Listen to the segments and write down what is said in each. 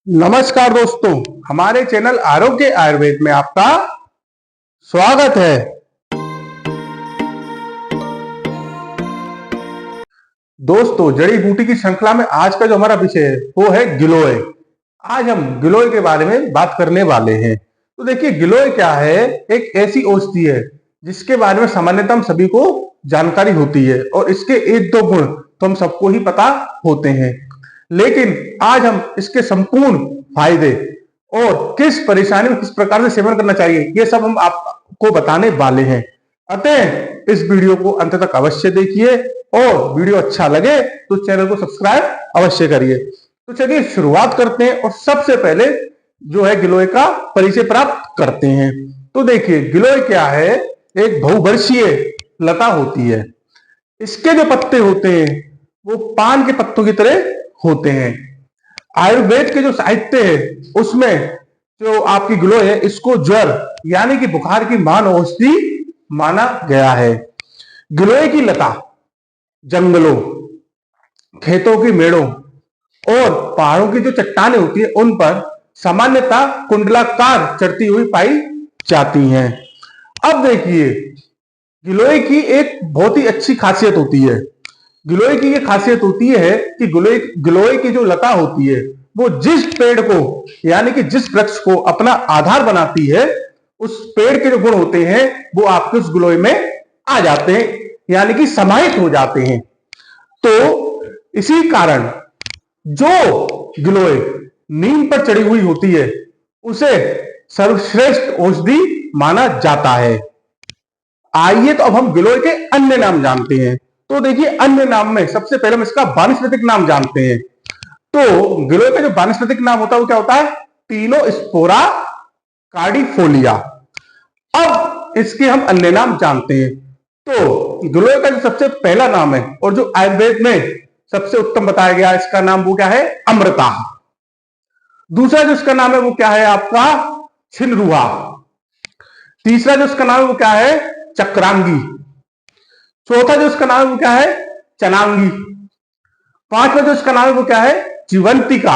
नमस्कार दोस्तों, हमारे चैनल आरोग्य आयुर्वेद में आपका स्वागत है। दोस्तों, जड़ी बूटी की श्रृंखला में आज का जो हमारा विषय है वो है गिलोय। आज हम गिलोय के बारे में बात करने वाले हैं। तो देखिए, गिलोय क्या है? एक ऐसी औषधि है जिसके बारे में सामान्यतः हम सभी को जानकारी होती है और इसके एक दो गुण तो हम सबको ही पता होते हैं, लेकिन आज हम इसके संपूर्ण फायदे और किस परेशानी में किस प्रकार से सेवन करना चाहिए ये सब हम आपको बताने वाले हैं। अतः इस वीडियो को अंत तक अवश्य देखिए और वीडियो अच्छा लगे तो चैनल को सब्सक्राइब अवश्य करिए। तो चलिए शुरुआत करते हैं और सबसे पहले जो है गिलोय का परिचय प्राप्त करते हैं। तो देखिए, गिलोय क्या है? एक बहुवर्षीय लता होती है। इसके जो पत्ते होते हैं वो पान के पत्तों की तरह होते हैं। आयुर्वेद के जो साहित्य है उसमें जो आपकी गिलोय है इसको ज्वर यानी कि बुखार की मान औषधि माना गया है। गिलोय की लता जंगलों, खेतों की मेड़ों और पहाड़ों की जो चट्टानें होती है उन पर सामान्यतः कुंडलाकार चढ़ती हुई पाई जाती हैं। अब देखिए, गिलोय की एक बहुत ही अच्छी खासियत होती है। गिलोय की ये खासियत होती है कि गिलोय की जो लता होती है वो जिस पेड़ को यानी कि जिस वृक्ष को अपना आधार बनाती है उस पेड़ के जो गुण होते हैं वो आपके उस गिलोय में आ जाते हैं यानी कि समाहित हो जाते हैं। तो इसी कारण जो गिलोय नीम पर चढ़ी हुई होती है उसे सर्वश्रेष्ठ औषधि माना जाता है। आइए तो अब हम गिलोय के अन्य नाम जानते हैं। तो देखिए, अन्य नाम में सबसे पहले हम इसका वानस्पतिक नाम जानते हैं। तो गिलोय का जो वानस्पतिक नाम होता है वो क्या होता है? Tinospora cordifolia. अब इसके हम अन्य नाम जानते हैं। तो गिलोय का जो सबसे पहला नाम है और जो आयुर्वेद में सबसे उत्तम बताया गया इसका नाम वो क्या है? अमृता। दूसरा जो इसका नाम है वो क्या है आपका? छिनरुआ। तीसरा जो इसका नाम है वो क्या है? चक्रांगी। चौथा जो इसका नाम है वो क्या है? चनांगी। पांचवा जो इसका नाम है वो क्या है? जीवंतिका।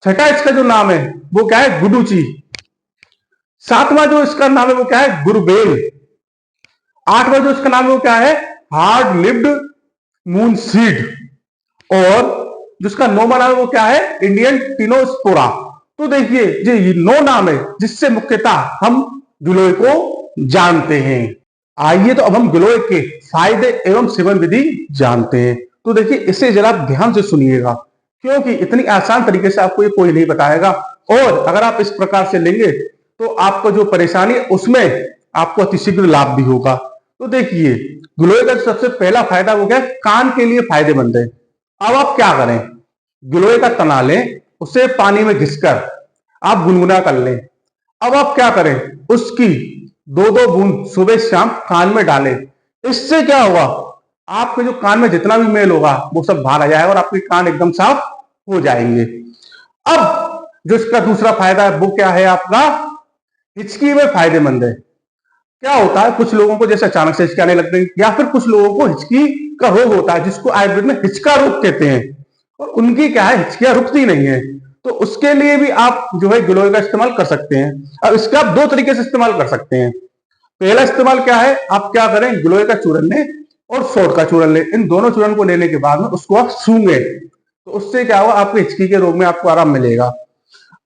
छठा इसका जो नाम है वो क्या है? गुडुची। सातवां जो इसका नाम है वो क्या है? गुरुबेल। आठवां जो इसका नाम है वो क्या है? Hard lived moon seed. और जो इसका नौवां नाम है वो क्या है? Indian Tinospora. तो देखिए, ये 9 नाम है जिससे मुख्यतः हम गिलोय को जानते हैं। आइए तो अब हम गिलोय के फायदे एवं सेवन विधि जानते हैं। तो देखिए, इसे जरा ध्यान से सुनिएगा क्योंकि इतनी आसान तरीके से आपको ये कोई नहीं बताएगा और अगर आप इस प्रकार से लेंगे तो आपको जो परेशानी है उसमें आपको अतिशीघ्र लाभ भी होगा। तो देखिए, गिलोय का सबसे पहला फायदा वो क्या है? कान के लिए फायदेमंद है। अब आप क्या करें? गिलोय का तना लें, उसे पानी में घिसकर आप गुनगुना कर लें। अब आप क्या करें? उसकी 2-2 बूंद सुबह शाम कान में डालें। इससे क्या होगा? आपके जो कान में जितना भी मैल होगा वो सब बाहर आ जाएगा और आपके कान एकदम साफ हो जाएंगे। अब जो इसका दूसरा फायदा है वो क्या है आपका? हिचकी में फायदेमंद है। क्या होता है, कुछ लोगों को जैसे अचानक से हिचकी आने लगती है या फिर कुछ लोगों को हिचकी का रोग होता है जिसको आयुर्वेद में हिचका रोग कहते हैं और उनकी क्या है, हिचकियां रुकती नहीं है। तो उसके लिए भी आप जो है गिलोय का इस्तेमाल कर सकते हैं। अब इसका आप 2 तरीके से इस्तेमाल कर सकते हैं। पहला इस्तेमाल क्या है? आप क्या करें? गिलोय का चूरन लें और सौंठ का चूरन लें। इन दोनों चूरन को लेने के बाद में उसको आप सूंघे तो उससे क्या होगा? आपके हिचकी के रोग में आपको आराम मिलेगा।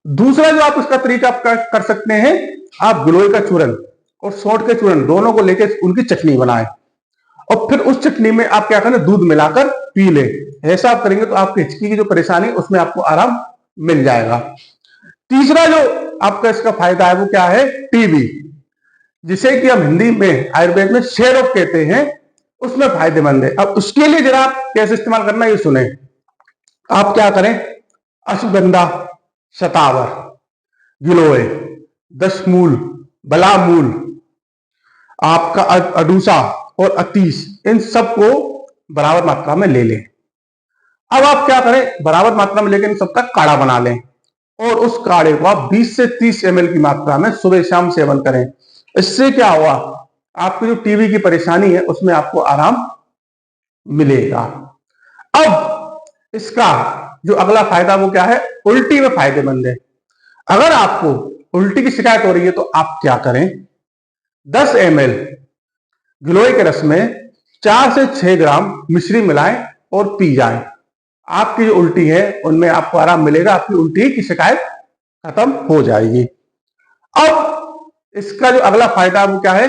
दूसरा जो आप इसका तरीका आप कर सकते हैं, आप गिलोय का चूरन और सौंठ के चूरन दोनों को लेकर उनकी चटनी बनाएं और फिर उस चटनी में आप क्या करें? दूध मिलाकर पी ले। ऐसा आप करेंगे तो आपकी हिचकी की जो परेशानी है उसमें आपको आराम मिल जाएगा। तीसरा जो आपका इसका फायदा है वो क्या है? टीबी, जिसे कि हम हिंदी में आयुर्वेद में क्षय रोग कहते हैं, उसमें फायदेमंद है। अब उसके लिए जरा आप कैसे इस्तेमाल करना ये सुने। आप क्या करें? अश्वगंधा, शतावर, गिलोय, दशमूल, बलामूल, आपका अडूसा और अतीस, इन सबको बराबर मात्रा में ले लें। अब आप क्या करें? बराबर मात्रा में लेकर इन सबका काढ़ा बना लें और उस काढ़े को आप 20 से 30 ml की मात्रा में सुबह शाम सेवन करें। इससे क्या हुआ? आपकी जो टीबी की परेशानी है उसमें आपको आराम मिलेगा। अब इसका जो अगला फायदा वो क्या है? उल्टी में फायदेमंद है। अगर आपको उल्टी की शिकायत हो रही है तो आप क्या करें, 10 ml गिलोय के रस में 4 से 6 ग्राम मिश्री मिलाएं और पी जाएं। आपकी जो उल्टी है उनमें आपको आराम मिलेगा, आपकी उल्टी की शिकायत खत्म हो जाएगी। अब इसका जो अगला फायदा वो क्या है,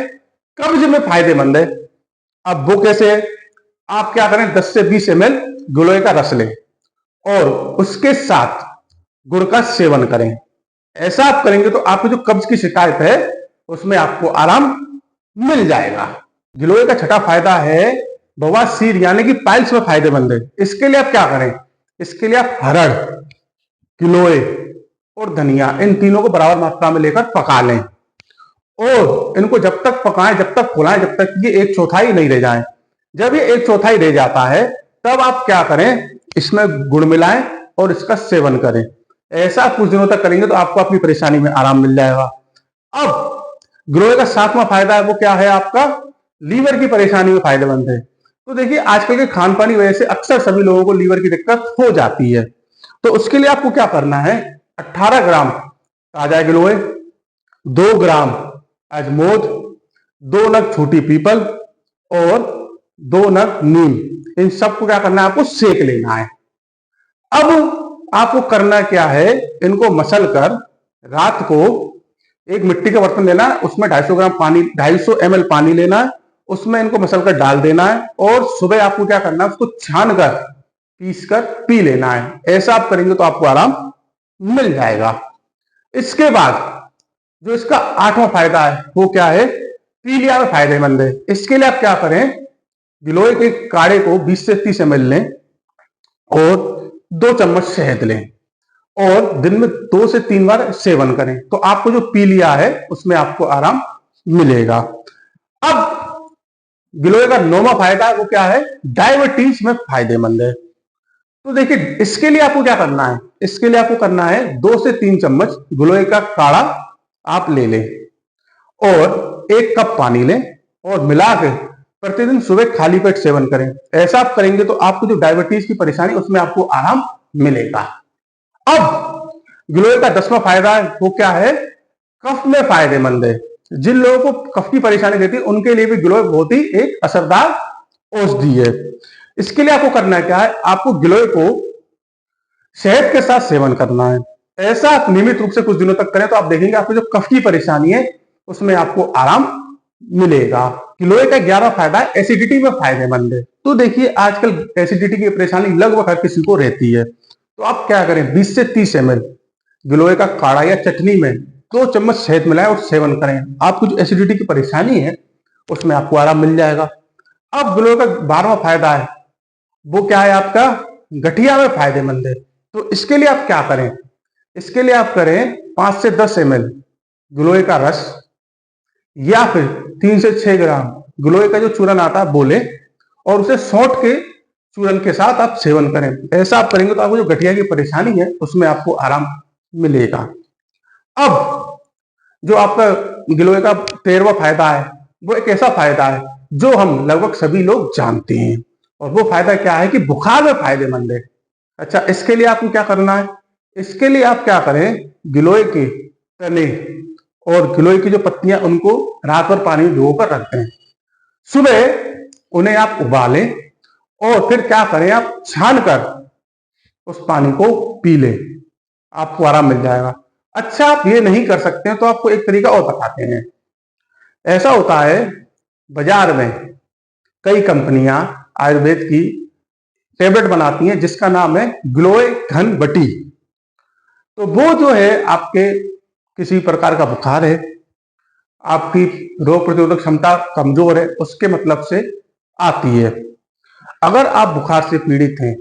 कब्ज में फायदेमंद है। अब वो कैसे है, आप क्या करें, 10 से 20 ml गिलोय का रस लें और उसके साथ गुड़ का सेवन करें। ऐसा आप करेंगे तो आपकी जो कब्ज की शिकायत है उसमें आपको आराम मिल जाएगा। गिलोय का छठा फायदा है बवासीर यानी कि पाइल्स में फायदेमंद है। इसके लिए आप क्या करें, इसके लिए आप हरड़, गिलोय और धनिया इन तीनों को बराबर मात्रा में लेकर पका लें और इनको जब तक पकाएं, जब तक फुलाएं, जब तक ये 1/4 नहीं रह जाए। जब ये 1/4 रह जाता है तब आप क्या करें, इसमें गुड़ मिलाएं और इसका सेवन करें। ऐसा कुछ दिनों तक करेंगे तो आपको अपनी परेशानी में आराम मिल जाएगा। अब गिलोय का 7वां फायदा है वो क्या है, आपका लीवर की परेशानी में फायदेमंद है। तो देखिए आजकल के खान पान की वजह से अक्सर सभी लोगों को लीवर की दिक्कत हो जाती है। तो उसके लिए आपको क्या करना है, 18 ग्राम ताजा गिलोय, 2 ग्राम अजमोद, 2 नग छोटी पीपल और 2 नग नीम, इन सबको क्या करना है, आपको सेक लेना है। अब आपको करना क्या है, इनको मसल कर रात को एक मिट्टी का बर्तन लेना है, उसमें 250 ग्राम पानी, 250 ml पानी लेना है, उसमें इनको मसल कर डाल देना है और सुबह आपको क्या करना है, उसको छान कर पीस कर पी लेना है। ऐसा आप करेंगे तो आपको आराम मिल जाएगा। इसके बाद जो इसका 8वां फायदा है वो क्या है, पीलिया में फायदेमंद है। इसके लिए आप क्या करें, गिलोय के काढ़े को 20 से 30 ml लें और 2 चम्मच शहद लें और दिन में 2 से 3 बार सेवन करें तो आपको जो पीलिया है उसमें आपको आराम मिलेगा। अब गिलोय का 9वां फायदा है वो क्या है, डायबिटीज में फायदेमंद है। तो देखिए इसके लिए आपको क्या करना है, इसके लिए आपको करना है 2 से 3 चम्मच गिलोय का काढ़ा आप ले लें और 1 कप पानी लें और मिला के प्रतिदिन सुबह खाली पेट सेवन करें। ऐसा आप करेंगे तो आपको जो डायबिटीज की परेशानी उसमें आपको आराम मिलेगा। अब गिलोय का 10वां फायदा है वो क्या है, कफ में फायदेमंद है। जिन लोगों को कफ की परेशानी रहती है उनके लिए भी गिलोय बहुत ही एक असरदार औषधि है। इसके लिए आपको करना है क्या है, आपको गिलोय को शहद के साथ सेवन करना है। ऐसा आप नियमित रूप से कुछ दिनों तक करें तो आप देखेंगे आपको जो कफ की परेशानी है उसमें आपको आराम मिलेगा। गिलोय का 11वां फायदा है एसिडिटी में फायदेमंद है। तो देखिए आजकल एसिडिटी की परेशानी लगभग हर किसी को रहती है। तो आप क्या करें, 20 से 30 ml गिलोय का काढ़ा या चटनी में 2 चम्मच शहद मिलाएं और सेवन करें। आपको जो एसिडिटी की परेशानी है उसमें आपको आराम मिल जाएगा। अब गिलोय का 12वां फायदा है वो क्या है, आपका गठिया में फायदेमंद है। तो इसके लिए आप क्या करें, इसके लिए आप करें 5 से 10 ml गिलोय का रस या फिर 3 से 6 ग्राम गिलोय का जो चूरन आता है वो लें और उसे सौंठ के चूरन के साथ आप सेवन करें। ऐसा आप करेंगे तो आपको जो गठिया की परेशानी है उसमें आपको आराम मिलेगा। अब जो आपका गिलोय का 13वां फायदा है वो एक ऐसा फायदा है जो हम लगभग सभी लोग जानते हैं और वो फायदा क्या है कि बुखार में फायदेमंद है। अच्छा, इसके लिए आपको क्या करना है, इसके लिए आप क्या करें, गिलोय के तने और गिलोय की जो पत्तियां उनको रात भर पानी में भिगो कर रखते हैं, सुबह उन्हें आप उबालें और फिर क्या करें, आप छान कर उस पानी को पी लें, आपको आराम मिल जाएगा। अच्छा, आप ये नहीं कर सकते हैं तो आपको एक तरीका और बताते हैं। ऐसा होता है बाजार में कई कंपनियां आयुर्वेद की टेबलेट बनाती हैं जिसका नाम है गिलोय घन बटी। तो वो जो है आपके किसी प्रकार का बुखार है, आपकी रोग प्रतिरोधक क्षमता कमजोर है, उसके मतलब से आती है। अगर आप बुखार से पीड़ित हैं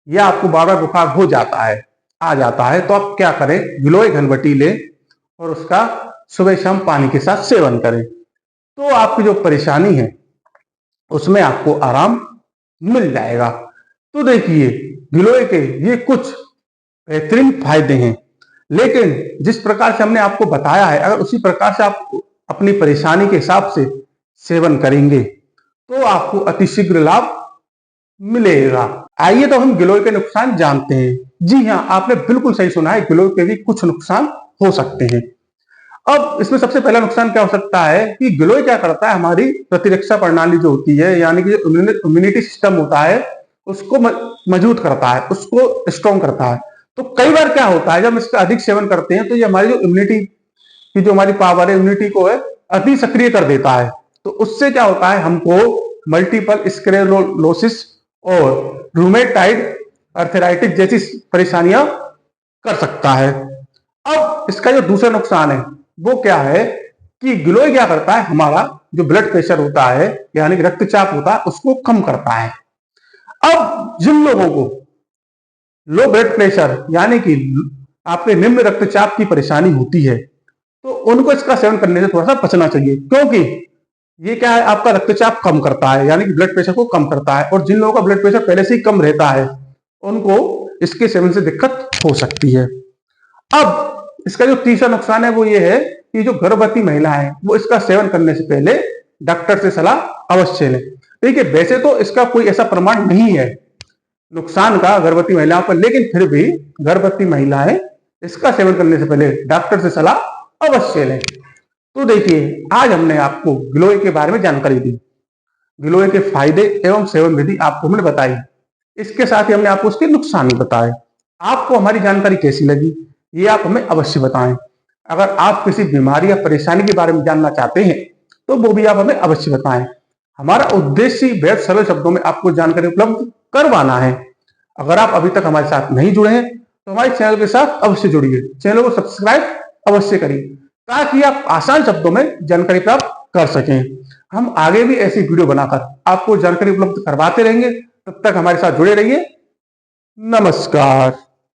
या आपको बार बार बुखार हो जाता है, आ जाता है, तो आप क्या करें, गिलोय घनबटी लें और उसका सुबह शाम पानी के साथ सेवन करें तो आपकी जो परेशानी है उसमें आपको आराम मिल जाएगा। तो देखिए गिलोय के ये कुछ बेहतरीन फायदे हैं, लेकिन जिस प्रकार से हमने आपको बताया है अगर उसी प्रकार से आप अपनी परेशानी के हिसाब से सेवन करेंगे तो आपको अतिशीघ्र लाभ मिलेगा। आइए तो हम गिलोय के नुकसान जानते हैं। जी हाँ, आपने बिल्कुल सही सुना है, गिलोय के भी कुछ नुकसान हो सकते हैं। अब इसमें सबसे पहला नुकसान क्या हो सकता है कि गिलोय क्या करता है, हमारी प्रतिरक्षा प्रणाली जो होती है, यानी कि जो इम्यूनिटी सिस्टम होता है, उसको मजबूत करता है, उसको स्ट्रॉन्ग करता है। तो कई बार क्या होता है, जब इसका अधिक सेवन करते हैं तो ये हमारी जो इम्यूनिटी की जो हमारी पावर है, इम्यूनिटी को है अति सक्रिय कर देता है। तो उससे क्या होता है, हमको मल्टीपल स्क्लेरोसिस और रूमेटाइड अर्थराइटिस जैसी परेशानियां कर सकता है। अब इसका जो दूसरा नुकसान है वो क्या है कि गिलोय क्या करता है, हमारा जो ब्लड प्रेशर होता है यानी कि रक्तचाप होता है उसको कम करता है। अब जिन लोगों को लो ब्लड प्रेशर यानी कि आपके निम्न रक्तचाप की परेशानी होती है तो उनको इसका सेवन करने से थोड़ा सा बचना चाहिए, क्योंकि ये क्या है, आपका रक्तचाप कम करता है यानी कि ब्लड प्रेशर को कम करता है। और जिन लोगों का ब्लड प्रेशर पहले से ही कम रहता है उनको इसके सेवन से दिक्कत हो सकती है। अब इसका जो तीसरा नुकसान है वो ये है कि जो गर्भवती महिला है वो इसका सेवन करने से पहले डॉक्टर से सलाह अवश्य लें। देखिए, वैसे तो इसका कोई ऐसा प्रमाण नहीं है नुकसान का गर्भवती महिलाओं पर, लेकिन फिर भी गर्भवती महिलाएं इसका सेवन करने से पहले डॉक्टर से सलाह अवश्य लें। तो देखिए, आज हमने आपको गिलोय के बारे में जानकारी दी, गिलोय के फायदे एवं सेवन विधि आपको हमने बताई, इसके साथ ही हमने आपको उसके नुकसान भी बताए। आपको हमारी जानकारी कैसी लगी ये आप हमें अवश्य बताएं। अगर आप किसी बीमारी या परेशानी के बारे में जानना चाहते हैं तो वो भी आप हमें अवश्य बताएं। हमारा उद्देश्य ही बेहद सरल शब्दों में आपको जानकारी उपलब्ध करवाना है। अगर आप अभी तक हमारे साथ नहीं जुड़े हैं तो हमारे चैनल के साथ अवश्य जुड़िए, चैनल को सब्सक्राइब अवश्य करिए ताकि आप आसान शब्दों में जानकारी प्राप्त कर सकें। हम आगे भी ऐसी वीडियो बनाकर आपको जानकारी उपलब्ध करवाते रहेंगे। तब तक हमारे साथ जुड़े रहिए। नमस्कार।